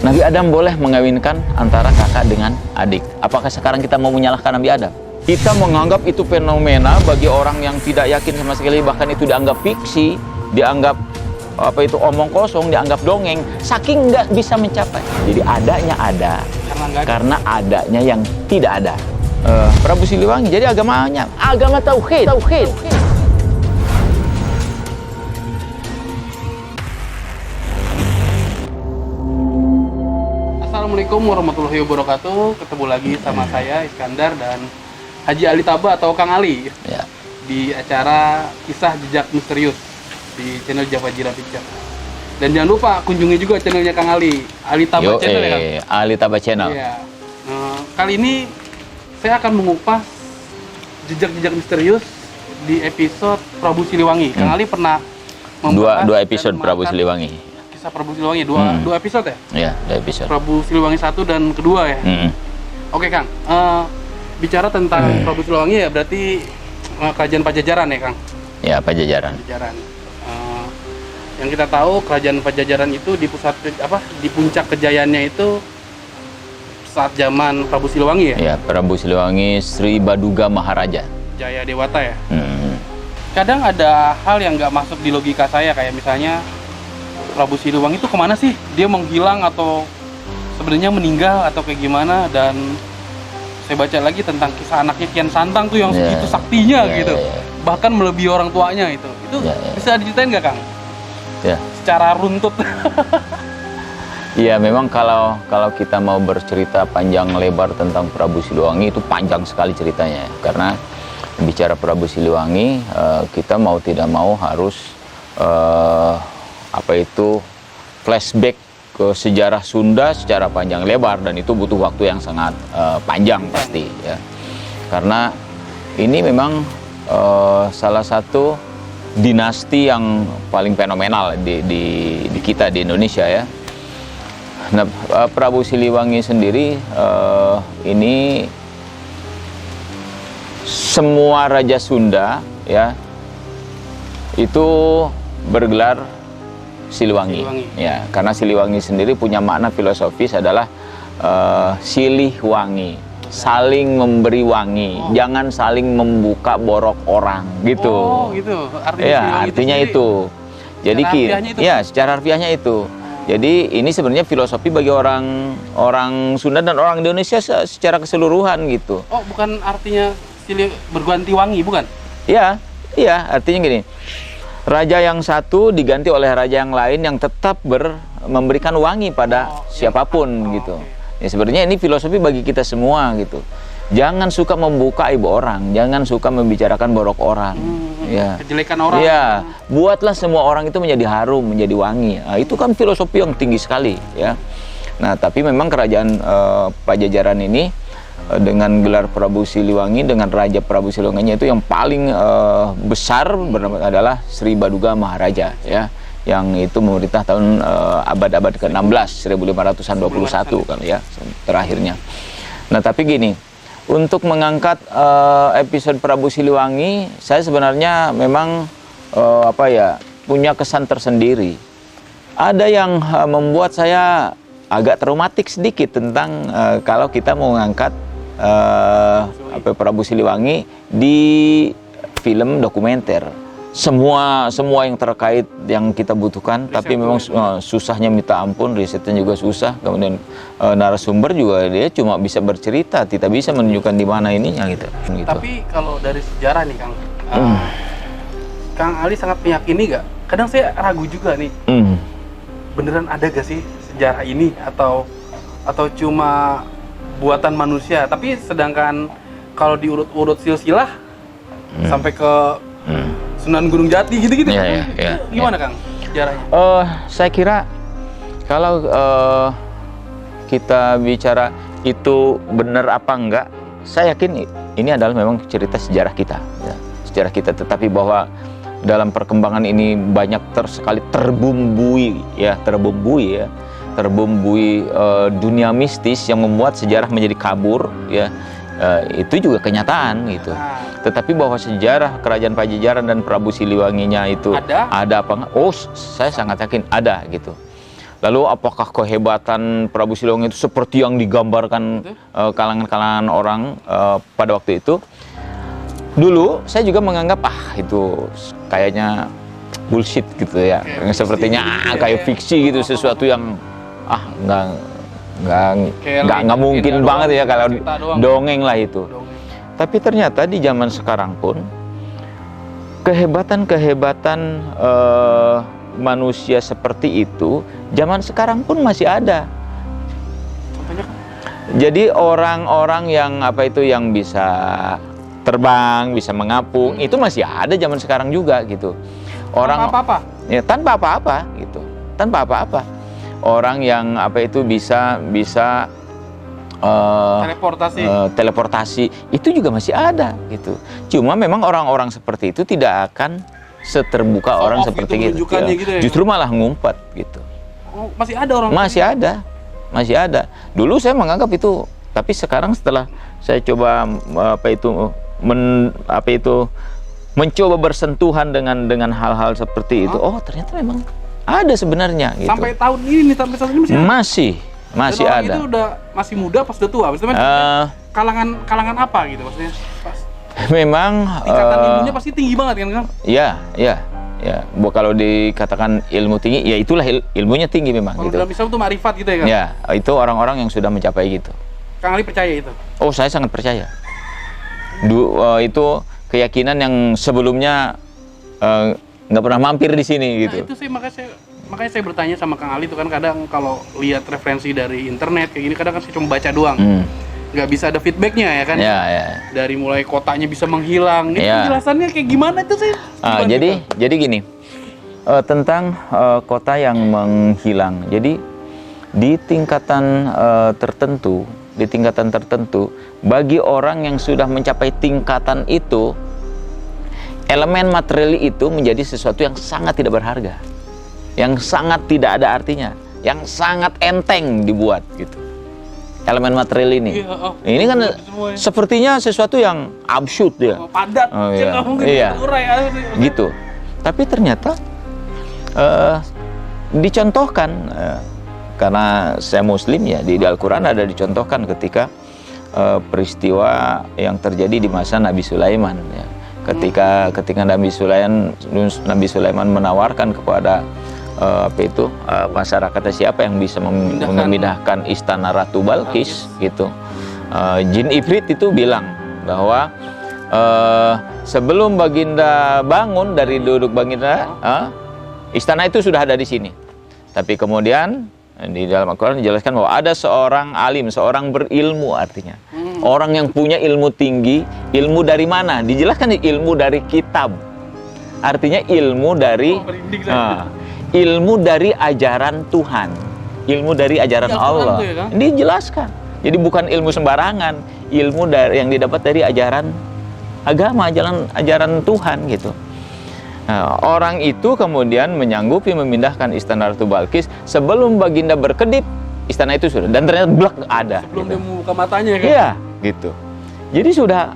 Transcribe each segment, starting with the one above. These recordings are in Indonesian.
Nabi Adam boleh mengawinkan antara kakak dengan adik. Apakah sekarang kita mau menyalahkan Nabi Adam? Kita menganggap itu fenomena bagi orang yang tidak yakin sama sekali, bahkan itu dianggap fiksi, dianggap omong kosong, dianggap dongeng, saking nggak bisa mencapai. Jadi adanya ada, karena adanya yang tidak ada. Prabu Siliwangi, jadi agamanya agama tauhid. Assalamualaikum warahmatullahi wabarakatuh. Ketemu lagi sama saya Iskandar dan Haji Ali Taba atau Kang Ali Ya. di acara Kisah Jejak Misterius di channel Java Jira Picture. Dan jangan lupa kunjungi juga channelnya Kang Ali Taba Channel ya Kang? Ali Taba Channel. Iya. Kali ini saya akan mengupas jejak-jejak misterius di episode Prabu Siliwangi. Kang Ali pernah Dua episode Prabu Siliwangi. Kisah Prabu Siliwangi, dua episode ya? Iya, 2 episode. Prabu Siliwangi 1 dan kedua ya? Oke Kang, bicara tentang Prabu Siliwangi ya berarti kerajaan Pajajaran ya Kang? Ya, Pajajaran. Yang kita tahu kerajaan Pajajaran itu di puncak kejayaannya itu saat zaman Prabu Siliwangi ya? Ya, Prabu Siliwangi Sri Baduga Maharaja. Jaya Dewata ya? Kadang ada hal yang nggak masuk di logika saya, kayak misalnya Prabu Siliwangi itu kemana sih? Dia menghilang atau sebenarnya meninggal atau kayak gimana? Dan saya baca lagi tentang kisah anaknya Kian Santang tuh yang segitu saktinya gitu. Bahkan melebihi orang tuanya itu. Itu bisa diceritain nggak Kang? Ya. Secara runtut. Iya, memang kalau kita mau bercerita panjang lebar tentang Prabu Siliwangi itu panjang sekali ceritanya. Karena bicara Prabu Siliwangi, kita mau tidak mau harus flashback ke sejarah Sunda secara panjang lebar, dan itu butuh waktu yang sangat panjang pasti ya. Karena ini memang salah satu dinasti yang paling fenomenal di kita di Indonesia ya. Nah, Prabu Siliwangi sendiri ini semua raja Sunda ya itu bergelar Siliwangi. Ya, karena Siliwangi sendiri punya makna filosofis adalah silih wangi, saling memberi wangi, jangan saling membuka borok orang gitu. Oh, gitu. Artinya itu. Jadi secara harfiahnya itu. Jadi ini sebenarnya filosofi bagi orang Sunda dan orang Indonesia secara keseluruhan gitu. Oh, bukan artinya silih berganti wangi, bukan? Iya, artinya gini. Raja yang satu diganti oleh raja yang lain yang tetap memberikan wangi pada siapapun gitu. Ya, sebenarnya ini filosofi bagi kita semua gitu. Jangan suka membuka aib orang, jangan suka membicarakan borok orang. Kejelekan orang. Ya, buatlah semua orang itu menjadi harum, menjadi wangi. Nah, itu kan filosofi yang tinggi sekali ya. Nah, tapi memang kerajaan Pajajaran ini dengan gelar Prabu Siliwangi, dengan Raja Prabu Siliwanginya itu yang paling besar adalah Sri Baduga Maharaja ya, yang itu memerintah tahun abad ke-16, 1500-an 21 kan ya terakhirnya. Nah, tapi gini, untuk mengangkat episode Prabu Siliwangi, saya sebenarnya memang punya kesan tersendiri. Ada yang membuat saya agak traumatik sedikit tentang kalau kita mau mengangkat Prabu Siliwangi di film dokumenter. Semua yang terkait yang kita butuhkan, tapi memang susahnya minta ampun, risetnya juga susah. Kemudian narasumber juga dia cuma bisa bercerita, tidak bisa menunjukkan di mana ininya gitu. Tapi kalau dari sejarah nih Kang, Kang Ali sangat meyakini gak? Kadang saya ragu juga nih, beneran ada gak sih sejarah ini atau cuma buatan manusia? Tapi sedangkan kalau diurut-urut silsilah sampai ke Sunan Gunung Jati gitu-gitu, gimana Kang sejarahnya? Saya kira kalau kita bicara itu benar apa enggak, saya yakin ini adalah memang cerita sejarah kita, ya. Sejarah kita. Tetapi bahwa dalam perkembangan ini banyak sekali terbumbui dunia mistis yang membuat sejarah menjadi kabur ya. Itu juga kenyataan gitu. Tetapi bahwa sejarah kerajaan Pajajaran dan Prabu Siliwanginya itu ada apa enggak? Oh, saya sangat yakin ada gitu. Lalu apakah kehebatan Prabu Siliwangi itu seperti yang digambarkan kalangan-kalangan orang pada waktu itu? Dulu saya juga menganggap itu kayaknya bullshit gitu ya. Sepertinya kayak fiksi gitu, sesuatu yang nggak mungkin banget ya kalau dongeng lah itu. Tapi ternyata di zaman sekarang pun kehebatan manusia seperti itu zaman sekarang pun masih ada. Jadi orang-orang yang yang bisa terbang, bisa mengapung, itu masih ada zaman sekarang juga gitu. Tanpa apa-apa? Ya, tanpa apa-apa gitu. Tanpa apa-apa. Orang yang bisa teleportasi itu juga masih ada gitu. Cuma memang orang-orang seperti itu tidak akan seterbuka orang seperti gitu. Ya. Justru malah ngumpet gitu. Masih ada orang? Masih ada. Dulu saya menganggap itu, tapi sekarang setelah saya coba mencoba bersentuhan dengan hal-hal seperti itu, ternyata memang ada sebenarnya gitu. Sampai tahun ini masih ada. Itu masih muda pas udah tua, maksudnya kalangan apa gitu maksudnya? Memang tingkatan ilmunya pasti tinggi banget kan, Kang? Iya. Kalau dikatakan ilmu tinggi, ya itulah ilmunya tinggi memang. Kalau gitu. dalam Islam itu ma'rifat gitu ya, Kang? Ya, itu orang-orang yang sudah mencapai gitu. Kang Ali percaya itu? Oh, saya sangat percaya. Itu keyakinan yang sebelumnya nggak pernah mampir di sini gitu. Nah, itu sih makanya saya bertanya sama Kang Ali itu kan, kadang kalau lihat referensi dari internet kayak gini kadang kan saya cuma baca doang. Nggak bisa ada feedbacknya ya kan? Ya. Dari mulai kotanya bisa menghilang. Ini penjelasannya kayak gimana itu sih? Jadi gini, tentang kota yang menghilang. Jadi di tingkatan tertentu, bagi orang yang sudah mencapai tingkatan itu, elemen material itu menjadi sesuatu yang sangat tidak berharga, yang sangat tidak ada artinya, yang sangat enteng dibuat gitu. Elemen material ini, ini kan sepertinya sesuatu yang absurd ya, padat, gitu. Tapi ternyata dicontohkan, karena saya Muslim ya, di Al-Quran ada dicontohkan ketika peristiwa yang terjadi di masa Nabi Sulaiman ya. Ketika Nabi Sulaiman menawarkan kepada masyarakatnya siapa yang bisa memindahkan istana Ratu Balkis gitu. Jin Ifrit itu bilang bahwa sebelum Baginda bangun dari duduk Baginda, istana itu sudah ada di sini. Tapi kemudian di dalam Al-Quran dijelaskan bahwa ada seorang alim, seorang berilmu, artinya orang yang punya ilmu tinggi. Ilmu dari mana? Dijelaskan ilmu dari kitab, artinya ilmu dari ilmu dari ajaran Tuhan, ilmu dari ajaran Allah. Dijelaskan. Jadi bukan ilmu sembarangan, ilmu yang didapat dari ajaran agama, ajaran Tuhan gitu. Nah, orang itu kemudian menyanggupi memindahkan istana Ratu Balkis sebelum Baginda berkedip, istana itu sudah, dan ternyata blak ada. Sebelum gitu. dia membuka matanya kan? Iya, gitu. Jadi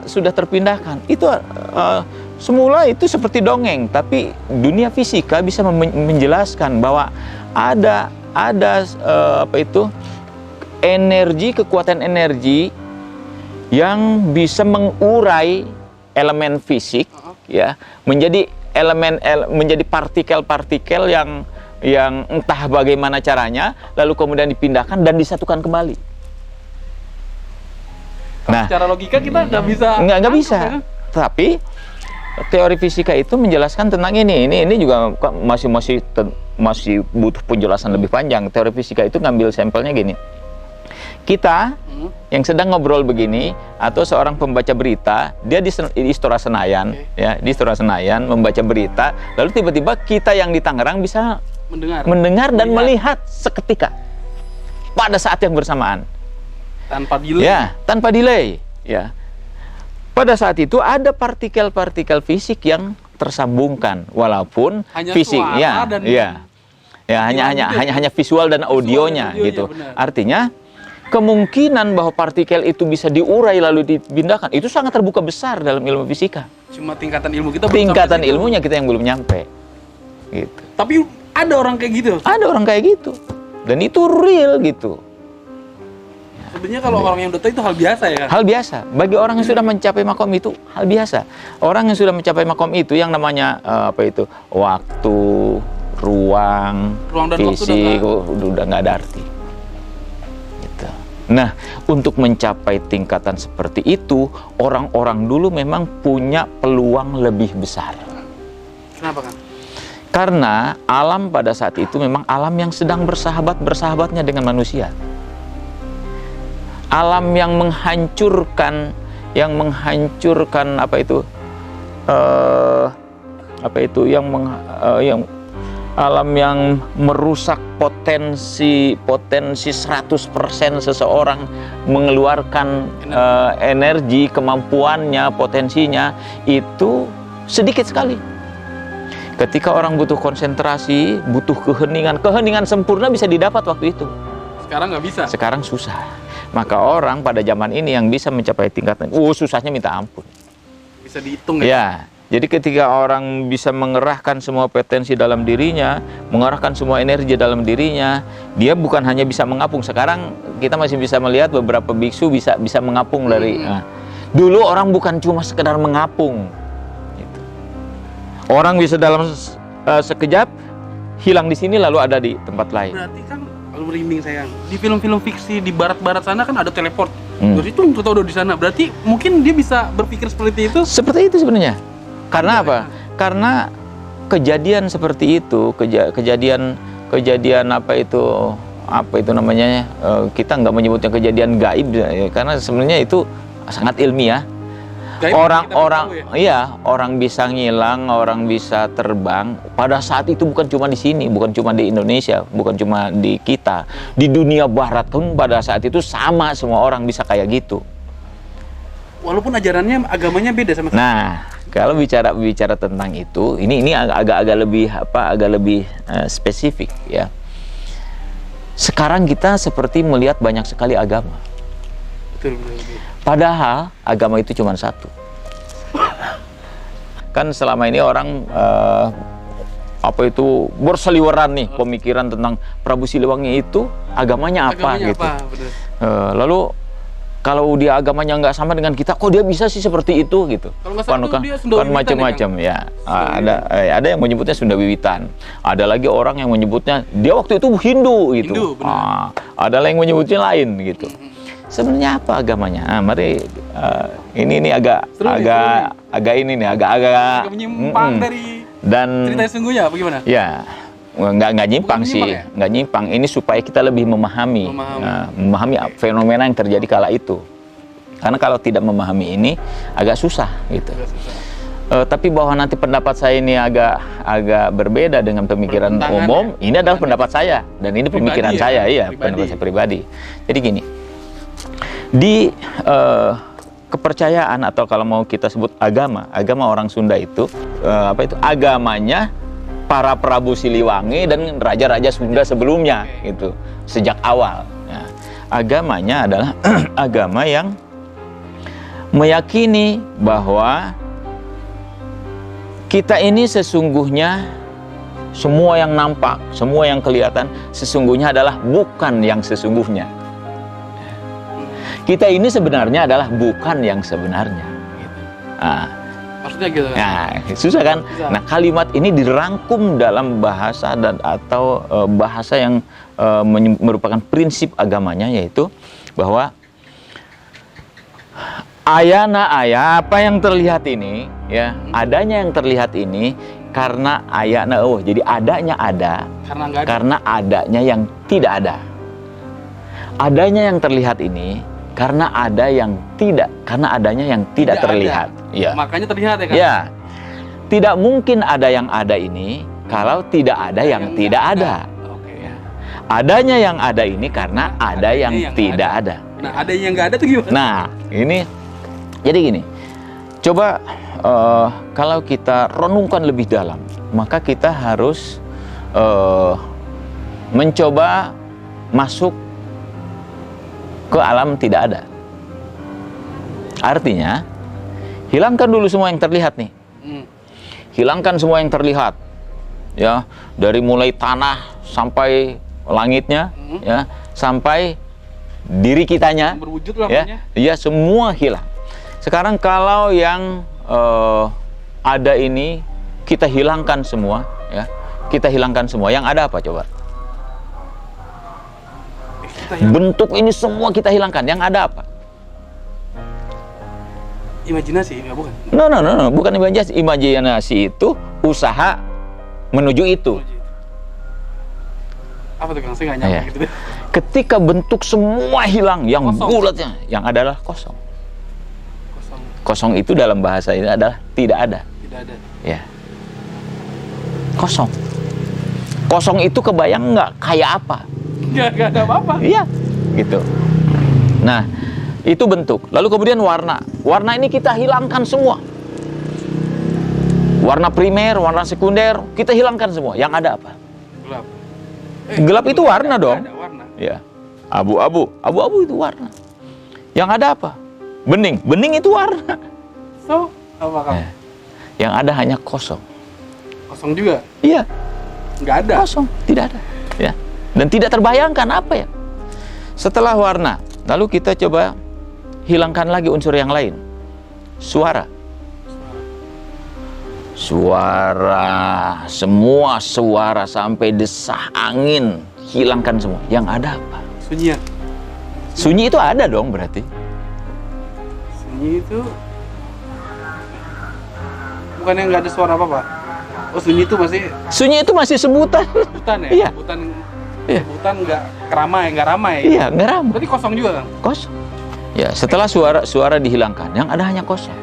sudah terpindahkan. Itu semula itu seperti dongeng, tapi dunia fisika bisa menjelaskan bahwa ada energi, kekuatan energi yang bisa mengurai elemen fisik ya menjadi menjadi partikel-partikel yang entah bagaimana caranya, lalu kemudian dipindahkan dan disatukan kembali. Nah, secara logika kita nggak bisa. Ya? Tapi teori fisika itu menjelaskan tentang ini juga masih butuh penjelasan lebih panjang. Teori fisika itu ngambil sampelnya gini. Kita yang sedang ngobrol begini, atau seorang pembaca berita, dia di Istora Senayan, ya, di Istora Senayan membaca berita, lalu tiba-tiba kita yang di Tangerang bisa mendengar dan melihat seketika pada saat yang bersamaan. Tanpa delay. Ya, tanpa delay, ya. Pada saat itu ada partikel-partikel fisik yang tersambungkan, walaupun hanya fisiknya, hanya visual dan audionya gitu. Benar. Artinya kemungkinan bahwa partikel itu bisa diurai lalu dipindahkan itu sangat terbuka besar dalam ilmu fisika. Cuma tingkatan ilmu kita ilmunya kita yang belum nyampe. Gitu. Tapi ada orang kayak gitu. Ada orang kayak gitu. Dan itu real gitu. Sebenarnya kalau orang yang udah tahu itu hal biasa ya, Kang? Hal biasa. Bagi orang yang sudah mencapai makom itu hal biasa. Orang yang sudah mencapai makom itu yang namanya waktu, ruang Dan fisik waktu udah nggak ada arti. Gitu. Nah, untuk mencapai tingkatan seperti itu, orang-orang dulu memang punya peluang lebih besar. Kenapa, Kang? Karena alam pada saat itu memang alam yang sedang bersahabatnya dengan manusia. Alam yang menghancurkan alam yang merusak potensi 100% seseorang mengeluarkan energi, kemampuannya, potensinya itu sedikit sekali. Ketika orang butuh konsentrasi, butuh keheningan sempurna bisa didapat waktu itu. Sekarang nggak bisa. Sekarang susah. Maka orang pada zaman ini yang bisa mencapai tingkatan, susahnya minta ampun. Bisa dihitung ya? Ya, jadi ketika orang bisa mengerahkan semua potensi dalam dirinya, mengerahkan semua energi dalam dirinya, dia bukan hanya bisa mengapung. Sekarang kita masih bisa melihat beberapa biksu bisa mengapung dari. Dulu orang bukan cuma sekedar mengapung. Gitu. Orang bisa dalam sekejap hilang di sini lalu ada di tempat lain. Berarti kan kalau merinding sayang, di film-film fiksi di barat-barat sana kan ada teleport. Terus itu udah di sana. Berarti mungkin dia bisa berpikir seperti itu? Seperti itu sebenarnya. Karena apa? Karena kejadian seperti itu, kejadian apa itu namanya? Kita nggak menyebutnya kejadian gaib, ya, karena sebenarnya itu sangat ilmiah. Orang bisa ngilang, orang bisa terbang. Pada saat itu bukan cuma di sini, bukan cuma di Indonesia, bukan cuma di kita. Di dunia barat pun pada saat itu sama, semua orang bisa kayak gitu. Walaupun ajarannya, agamanya beda sama. Nah, kalau bicara tentang itu, ini agak lebih spesifik ya. Sekarang kita seperti melihat banyak sekali agama. Betul. Padahal agama itu cuma satu. Kan selama ini orang berseliweran nih pemikiran tentang Prabu Siliwangi itu agamanya apa gitu. Lalu kalau dia agamanya nggak sama dengan kita, kok dia bisa sih seperti itu gitu. Kalau nggak salah dia Sunda kan macam-macam ya. Ada yang menyebutnya Sunda Wiwitan. Ada lagi orang yang menyebutnya dia waktu itu Hindu gitu. Ada yang menyebutnya lain gitu. Sebenarnya apa agamanya? Mari ini agak menyimpang dari dan cerita sesungguhnya apa gimana? Ya, nggak nyimpang sih, ya? Nggak nyimpang. Ini supaya kita lebih memahami fenomena yang terjadi kala itu. Karena kalau tidak memahami ini agak susah gitu. Tapi bahwa nanti pendapat saya ini agak berbeda dengan pemikiran umum, ini adalah pendapat saya dan ini pemikiran saya, pendapat saya pribadi. Jadi gini. Di kepercayaan atau kalau mau kita sebut agama orang Sunda itu agamanya para Prabu Siliwangi dan raja-raja Sunda sebelumnya gitu sejak awal. Nah, agamanya adalah agama yang meyakini bahwa kita ini sesungguhnya semua yang nampak, semua yang kelihatan sesungguhnya adalah bukan yang sesungguhnya. Kita ini sebenarnya adalah bukan yang sebenarnya. Maksudnya gitu kan? Nah, susah kan? Susah. Nah, kalimat ini dirangkum dalam bahasa atau bahasa yang merupakan prinsip agamanya, yaitu bahwa apa yang terlihat ini, ya, adanya yang terlihat ini karena jadi adanya ada, karena adanya yang tidak ada. Adanya yang terlihat ini karena ada yang tidak, karena adanya yang tidak terlihat. Ya. Makanya terlihat ya kan? Ya. Tidak mungkin ada yang ada ini kalau tidak ada yang tidak ada. Oke. Adanya yang ada ini karena ada yang tidak ada. Nah, ada yang nggak ada tuh gimana? Nah, ini jadi gini. Coba kalau kita renungkan lebih dalam, maka kita harus mencoba masuk ke alam tidak ada. Artinya, hilangkan dulu semua yang terlihat nih. Hilangkan semua yang terlihat. Ya, dari mulai tanah sampai langitnya, ya, sampai diri kitanya, berwujud lah ya, ya semua hilang. Sekarang kalau yang ada ini kita hilangkan semua, ya, kita hilangkan semua. Yang ada apa coba? Bentuk ini semua kita hilangkan. Yang ada apa? Imajinasi, enggak bukan? No, bukan imajinasi. Imajinasi itu usaha menuju itu. Apa tuh Kang? Saya nggak nyampe gitu deh. Ketika bentuk semua hilang, yang bulatnya, yang adalah kosong. Kosong itu dalam bahasa ini adalah tidak ada. Tidak ada. Ya. Kosong. Kosong itu kebayang nggak kayak apa? Nggak ada apa-apa. Iya, gitu. Nah, itu bentuk. Lalu kemudian warna. Warna ini kita hilangkan semua. Warna primer, warna sekunder, kita hilangkan semua. Yang ada apa? Gelap. Gelap itu warna dong. Ada warna. Ya. Abu-abu. Abu-abu itu warna. Yang ada apa? Bening. Bening itu warna. So, apa Kang? Yang ada hanya kosong. Kosong juga? Iya. Nggak ada? Kosong. Tidak ada. Ya. Dan tidak terbayangkan apa ya. Setelah warna, lalu kita coba hilangkan lagi unsur yang lain. Suara. Suara. Semua suara sampai desah angin. Hilangkan semua. Yang ada apa? Sunyian. Sunyi itu ada dong berarti. Sunyi itu bukan yang nggak ada suara apa-apa. Oh, sunyi itu masih Sunyi itu masih sebutan. sebutan ya? Iya. Sebutan, Iya. sebutan nggak ramai. Iya, nggak ramai. Berarti kosong juga Kang? Kosong. Ya, setelah suara dihilangkan, yang ada hanya kosong.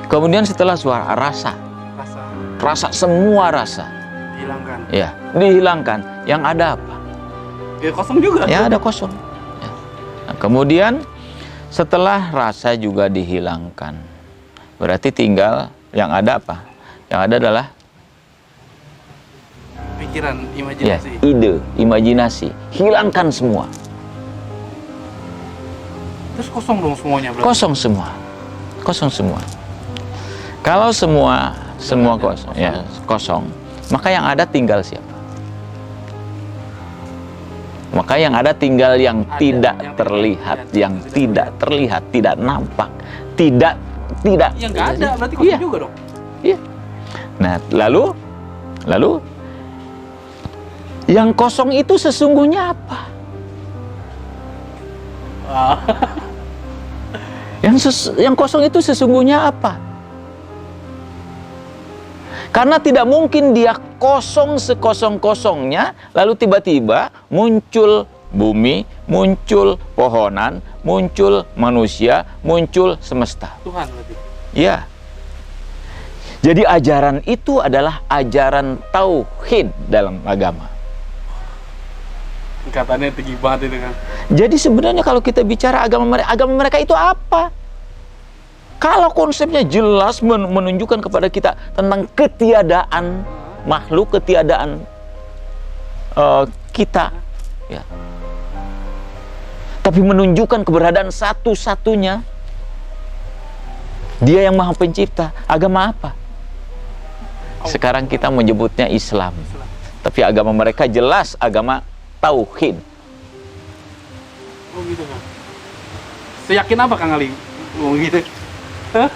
Kemudian setelah suara, rasa. Rasa, semua rasa. Dihilangkan. Ya, dihilangkan. Yang ada apa? Ya kosong juga. Ya, ada kosong. Ya. Nah, kemudian setelah rasa juga dihilangkan, berarti tinggal yang ada apa? Yang ada adalah Pikiran, ya, imajinasi. ide, imajinasi. Hilangkan semua. Terus kosong dong semuanya berarti? Kosong semua. Kosong semua. Kalau semua kosong, ya, kosong, maka yang ada tinggal siapa? Maka yang ada tinggal yang tidak terlihat, yang tidak terlihat, tidak nampak, tidak. Yang nggak ada berarti kosong Iya. juga dong. Iya. Nah, lalu yang kosong itu sesungguhnya apa? Yang kosong itu sesungguhnya apa? Karena tidak mungkin dia kosong sekosong-kosongnya, lalu tiba-tiba muncul bumi, muncul pohonan, muncul manusia, muncul semesta. Tuhan berarti. Ya. Jadi ajaran itu adalah ajaran tauhid dalam agama. Tingkatannya tinggi banget itu kan. Jadi sebenarnya kalau kita bicara agama mereka itu apa? Kalau konsepnya jelas menunjukkan kepada kita tentang ketiadaan makhluk, ketiadaan kita, ya. Tapi menunjukkan keberadaan satu-satunya Dia yang Maha Pencipta. Agama apa? Sekarang kita menyebutnya Islam. Tapi agama mereka jelas agama tauhid. Oh gitu kan. Seyakin apa Kang Ali? Ngomong gitu. Hah?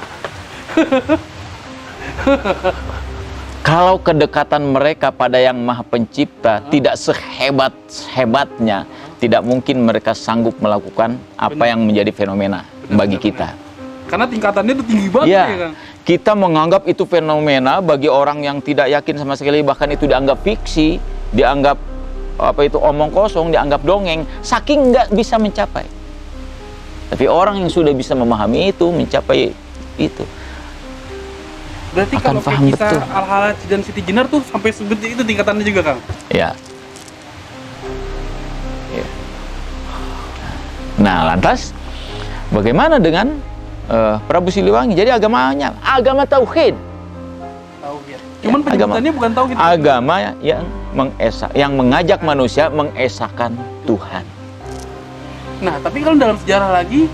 Kalau kedekatan mereka pada yang Maha Pencipta tidak sehebat-hebatnya, tidak mungkin mereka sanggup melakukan apa yang menjadi fenomena bagi kita. Karena tingkatannya itu tinggi banget ya, Kang. Kita menganggap itu fenomena bagi orang yang tidak yakin sama sekali, bahkan itu dianggap fiksi, dianggap omong kosong, dianggap dongeng, saking nggak bisa mencapai. Tapi orang yang sudah bisa memahami itu, mencapai itu, berarti akan kalau paham kita betul. Al-Halaj dan Siti Jenar tuh sampai seperti itu tingkatannya juga, Kang? Ya. Ya. Nah, lantas bagaimana dengan Prabu Siliwangi? Jadi agamanya agama tauhid. Tauhid. Cuman penyebutannya bukan tauhid. Agama yang yang mengajak manusia mengesahkan Tuhan. Nah, tapi kalau dalam sejarah lagi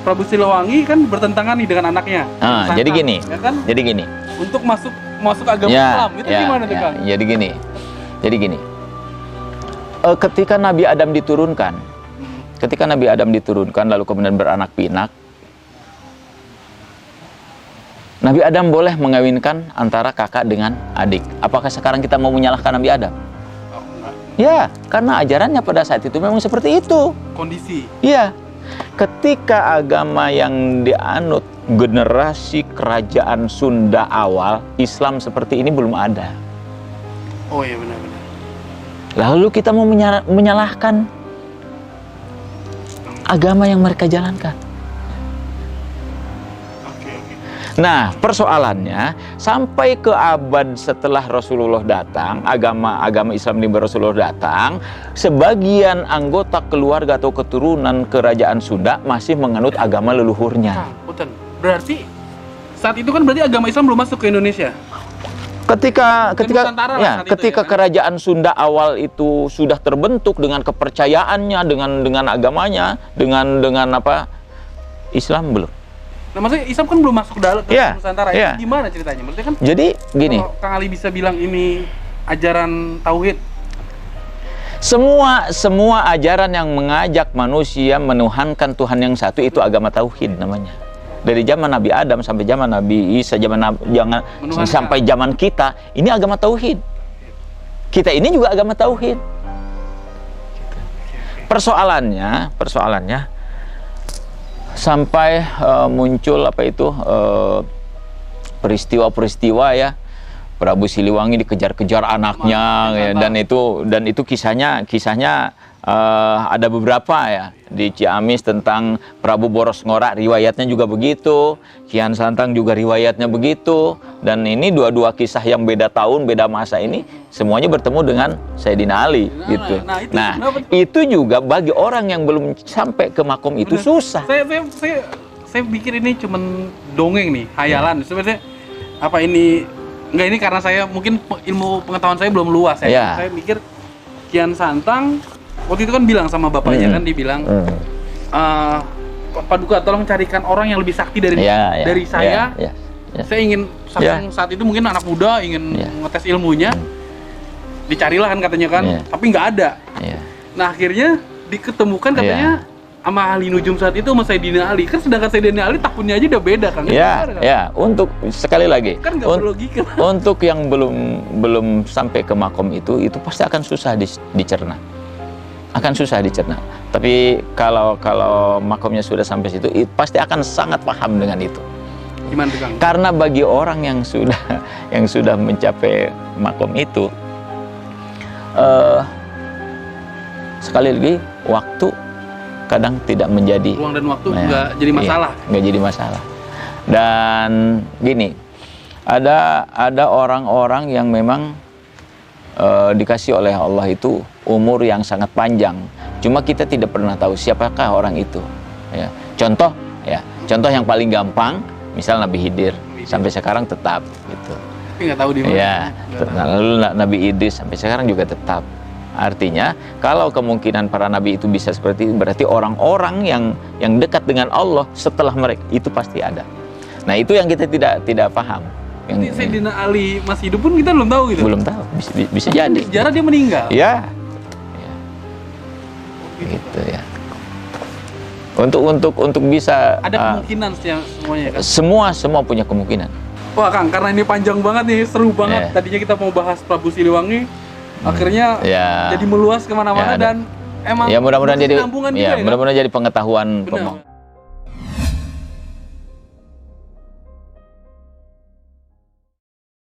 Prabu Siliwangi kan bertentangan nih dengan anaknya. Nah, jadi gini. Ya kan? Jadi gini. Untuk masuk agama Islam itu gimana tuh, Kang? Jadi gini. Jadi gini, ketika Nabi Adam diturunkan, lalu kemudian beranak pinak, Nabi Adam boleh mengawinkan antara kakak dengan adik. Apakah sekarang kita mau menyalahkan Nabi Adam? Oh, enggak. Ya, karena ajarannya pada saat itu memang seperti itu. Kondisi. Iya, ketika agama yang dianut generasi kerajaan Sunda awal, Islam seperti ini belum ada. Oh iya, benar-benar. Lalu kita mau menyalahkan agama yang mereka jalankan. Oke. Nah, persoalannya sampai ke abad setelah Rasulullah datang, agama Islam di Rasulullah datang, sebagian anggota keluarga atau keturunan kerajaan Sunda masih menganut agama leluhurnya. Punten. Berarti saat itu kan berarti agama Islam belum masuk ke Indonesia. Ketika Nusantara lah saat itu, ya kan? kerajaan Sunda awal itu sudah terbentuk dengan kepercayaannya, dengan agamanya, dengan apa? Islam belum. Nah, maksudnya Islam kan belum masuk ke Iya, Nusantara. iya. Itu gimana ceritanya? Maksudnya kan Jadi gini, kalau Kang Ali bisa bilang ini ajaran tauhid. semua ajaran yang mengajak manusia menuhankan Tuhan yang satu itu agama tauhid namanya. Dari zaman Nabi Adam sampai zaman Nabi Isa, sampai zaman kita, ini agama tauhid. Kita ini juga agama tauhid. Persoalannya sampai muncul peristiwa-peristiwa ya, Prabu Siliwangi dikejar-kejar anaknya ya, dan itu kisahnya ada beberapa ya di Ciamis tentang Prabu Boros Ngora, riwayatnya juga begitu. Kian Santang juga riwayatnya begitu. Dan ini dua kisah yang beda tahun, beda masa ini semuanya bertemu dengan Sayyidina Ali gitu. Nah, itu juga bagi orang yang belum sampai ke makom itu susah. Saya pikir ini cuman dongeng nih, hayalan. Sebenarnya apa ini? Enggak, ini karena saya mungkin ilmu pengetahuan saya belum luas ya. Ya. Saya mikir Kian Santang waktu itu kan bilang sama bapaknya kan, dibilang Paduka tolong carikan orang yang lebih sakti dari saya. Saya ingin saat itu mungkin anak muda ingin ngetes ilmunya. Dicarilah kan katanya kan, tapi nggak ada. Nah akhirnya diketemukan katanya sama ahli nujum saat itu sama Sayyidina Ali. Kan sedangkan Sayyidina Ali tahunnya aja udah beda kan. Untuk sekali lagi kan nggak berlogika. Untuk yang belum sampai ke makom itu pasti akan susah dicerna. Akan susah dicerna. Tapi kalau makomnya sudah sampai situ, pasti akan sangat paham dengan itu. Gimana tuh, Kang? Karena bagi orang yang sudah mencapai makom itu, sekali lagi waktu kadang tidak menjadi ruang dan waktu nggak jadi masalah. Nggak jadi masalah. Dan gini, ada orang-orang yang memang dikasih oleh Allah itu umur yang sangat panjang. Cuma kita tidak pernah tahu siapakah orang itu. Ya. Contoh yang paling gampang, misal Nabi Khidir sampai sekarang tetap gitu. Tapi nggak tahu di mana. Ya. Lalu Nabi Idris sampai sekarang juga tetap. Artinya kalau kemungkinan para nabi itu bisa seperti itu, berarti orang-orang yang dekat dengan Allah setelah mereka itu pasti ada. Nah itu yang kita tidak paham. Yang Sayyidina Ali masih hidup pun kita belum tahu gitu. Belum tahu, bisa jadi. Di sejarah dia meninggal. Ya. Gitu ya. Untuk bisa ada kemungkinan semuanya kan. Semua punya kemungkinan. Wah Kang, karena ini panjang banget nih, seru banget. Tadinya kita mau bahas Prabu Siliwangi, akhirnya jadi meluas kemana-mana dan emang mudah-mudahan jadi mudah-mudahan jadi pengetahuan. Benar.